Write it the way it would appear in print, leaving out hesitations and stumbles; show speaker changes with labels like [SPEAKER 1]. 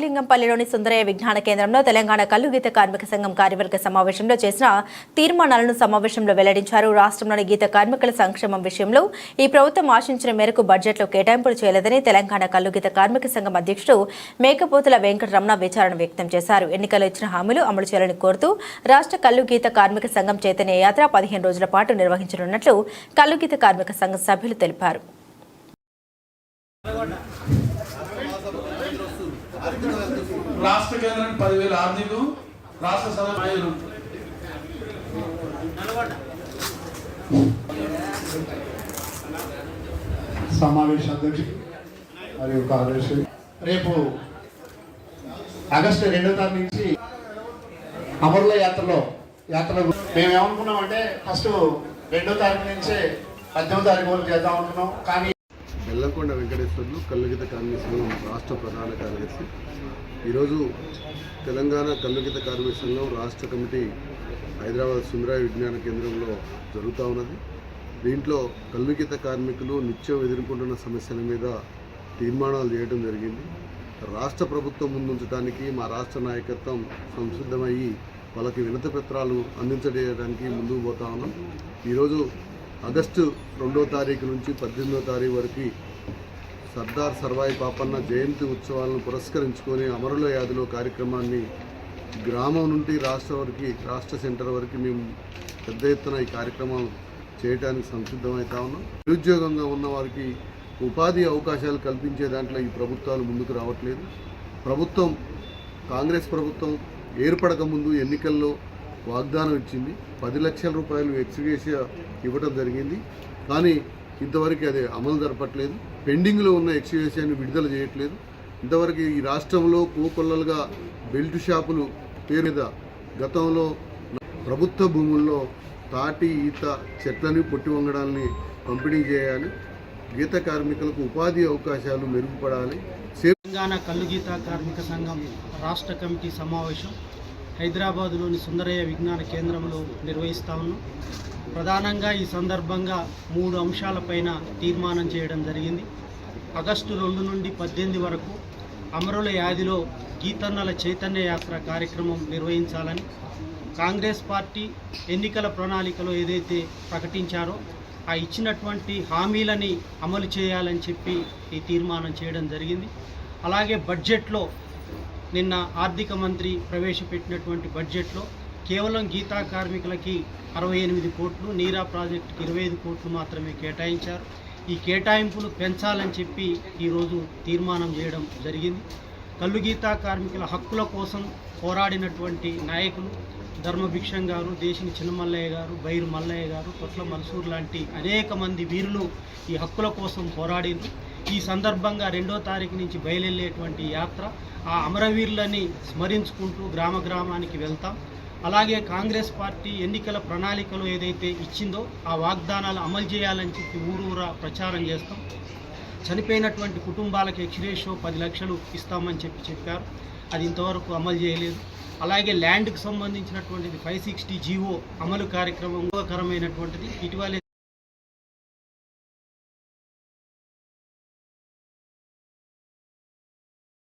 [SPEAKER 1] నాగలింగంపల్లిలోని సుందరయ్య విజ్ఞాన కేంద్రంలో తెలంగాణ కల్లుగీత కార్మిక సంఘం కార్యవర్గ సమావేశంలో చేసిన తీర్మానాలను సమావేశంలో వెల్లడించారు. రాష్ట్రంలోని గీత కార్మికుల సంక్షేమం విషయంలో ఈ ప్రభుత్వం ఆశించిన మేరకు బడ్జెట్లో కేటాయింపులు చేయలేదని తెలంగాణ కల్లుగీత కార్మిక సంఘం అధ్యక్షుడు మేకపోతుల వెంకటరమణ విచారణ వ్యక్తం చేశారు. ఎన్నికల్లో ఇచ్చిన హామీలు అమలు చేయాలని కోరుతూ రాష్ట్ర కల్లుగీత కార్మిక సంఘం చైతన్య యాత్ర 15 రోజుల పాటు నిర్వహించనున్నట్లు కల్లుగీత కార్మిక సంఘం సభ్యులు తెలిపారు.
[SPEAKER 2] రాష్ట్ర కేంద్రానికి 10,000 ఆర్థిక రాష్ట్ర సభ్యులు
[SPEAKER 3] సమావేశ అధ్యక్షుడు మరియు కార్యదర్శి రేపు ఆగస్టు 2వ తారీఖు నుంచి అమరుల యాత్రలో మేము ఏమనుకున్నామంటే ఫస్ట్ 2వ తారీఖు నుంచే 18వ తారీఖు వరకు చేద్దాం అనుకున్నాం. కానీ
[SPEAKER 4] బెల్లంకొండ వెంకటేశ్వర్లు కల్లుగీత కార్మిక సంఘం రాష్ట్ర ప్రధాన కార్యదర్శి. ఈరోజు తెలంగాణ కల్లుగీత కార్మిక సంఘం రాష్ట్ర కమిటీ హైదరాబాద్ సుందరయ్య విజ్ఞాన కేంద్రంలో జరుగుతూ ఉన్నది. దీంట్లో కల్లుగీత కార్మికులు నిత్యం ఎదుర్కొంటున్న సమస్యల మీద తీర్మానాలు చేయడం జరిగింది. రాష్ట్ర ప్రభుత్వం ముందుంచడానికి మా రాష్ట్ర నాయకత్వం సంసిద్ధమయ్యి వాళ్ళకి వినతి పత్రాలు అందించడానికి ముందుకు పోతా ఉన్నాం. ఈరోజు ఆగస్టు 2వ తారీఖు నుంచి 18వ తారీఖు వరకు సర్దార్ సర్వాయి పాపన్న జయంతి ఉత్సవాలను పురస్కరించుకొని అమరుల యాదిలో కార్యక్రమాన్ని గ్రామం నుండి రాష్ట్ర సెంటర్ వరకు మేము పెద్ద ఎత్తున ఈ కార్యక్రమం చేయడానికి సంసిద్ధమవుతా ఉన్నాం. నిరుద్యోగంగా ఉన్న వారికి ఉపాధి అవకాశాలు కల్పించే దాంట్లో ఈ ప్రభుత్వాలు ముందుకు రావట్లేదు. కాంగ్రెస్ ప్రభుత్వం ఏర్పడక ముందు ఎన్నికల్లో వాగ్దానం ఇచ్చింది. 10 లక్షల రూపాయలు ఎక్స్గ్రేషియా ఇవ్వడం జరిగింది. కానీ ఇంతవరకు అది అమలు జరపట్లేదు. పెండింగ్లో ఉన్న ఎక్స్గ్రేషియాని విడుదల చేయట్లేదు. ఇంతవరకు ఈ రాష్ట్రంలో కోకొల్లలుగా బెల్ట్ షాపులు పేరు మీద గతంలో ప్రభుత్వ భూముల్లో తాటి ఈత చెట్లని పొట్టి వంగడాలని పంపిణీ చేయాలి. గీత కార్మికులకు ఉపాధి అవకాశాలు మెరుగుపడాలి.
[SPEAKER 5] తెలంగాణ కల్లుగీత కార్మిక సంఘం రాష్ట్ర కమిటీ సమావేశం హైదరాబాదులోని సుందరయ్య విజ్ఞాన కేంద్రంలో నిర్వహిస్తా ఉన్నాం. ప్రధానంగా ఈ సందర్భంగా 3 అంశాలపైన తీర్మానం చేయడం జరిగింది. ఆగస్టు 2 నుండి 18 వరకు అమరుల యాదిలో గీతన్నల చైతన్య యాత్ర కార్యక్రమం నిర్వహించాలని, కాంగ్రెస్ పార్టీ ఎన్నికల ప్రణాళికలో ఏదైతే ప్రకటించారో ఆ ఇచ్చినటువంటి హామీలని అమలు చేయాలని చెప్పి ఈ తీర్మానం చేయడం జరిగింది. అలాగే బడ్జెట్లో నిన్న ఆర్థిక మంత్రి ప్రవేశపెట్టినటువంటి బడ్జెట్లో కేవలం గీతా కార్మికులకి 68 కోట్లు, నీరా ప్రాజెక్టుకి 25 కోట్లు మాత్రమే కేటాయించారు. ఈ కేటాయింపులు పెంచాలని చెప్పి ఈరోజు తీర్మానం చేయడం జరిగింది. కల్లు గీతా కార్మికుల హక్కుల కోసం పోరాడినటువంటి నాయకులు ధర్మభిక్షం గారు, దేశిని చిన్నమల్లయ్య గారు, బైరు మల్లయ్య గారు, కొట్ల మన్సూర్ లాంటి అనేక మంది వీరులు ఈ హక్కుల కోసం పోరాడింది. ఈ సందర్భంగా 2వ తారీఖు నుంచి బయలుదేరేటువంటి యాత్ర ఆ అమరవీరులని స్మరించుకుంటూ గ్రామానికి వెళ్తాం. అలాగే కాంగ్రెస్ పార్టీ ఎన్నికల ప్రణాళికలో ఏదైతే ఇచ్చిందో ఆ వాగ్దానాలు అమలు చేయాలని చెప్పి ఊరూరా ప్రచారం చేస్తాం. చనిపోయినటువంటి కుటుంబాలకు ఎక్స్గ్రేషియో 10 లక్షలు ఇస్తామని చెప్పారు. అది ఇంతవరకు అమలు చేయలేదు. అలాగే ల్యాండ్కి సంబంధించినటువంటిది 560 జీవో అమలు కార్యక్రమం ఉపయోగకరమైనటువంటిది. ఇటీవలే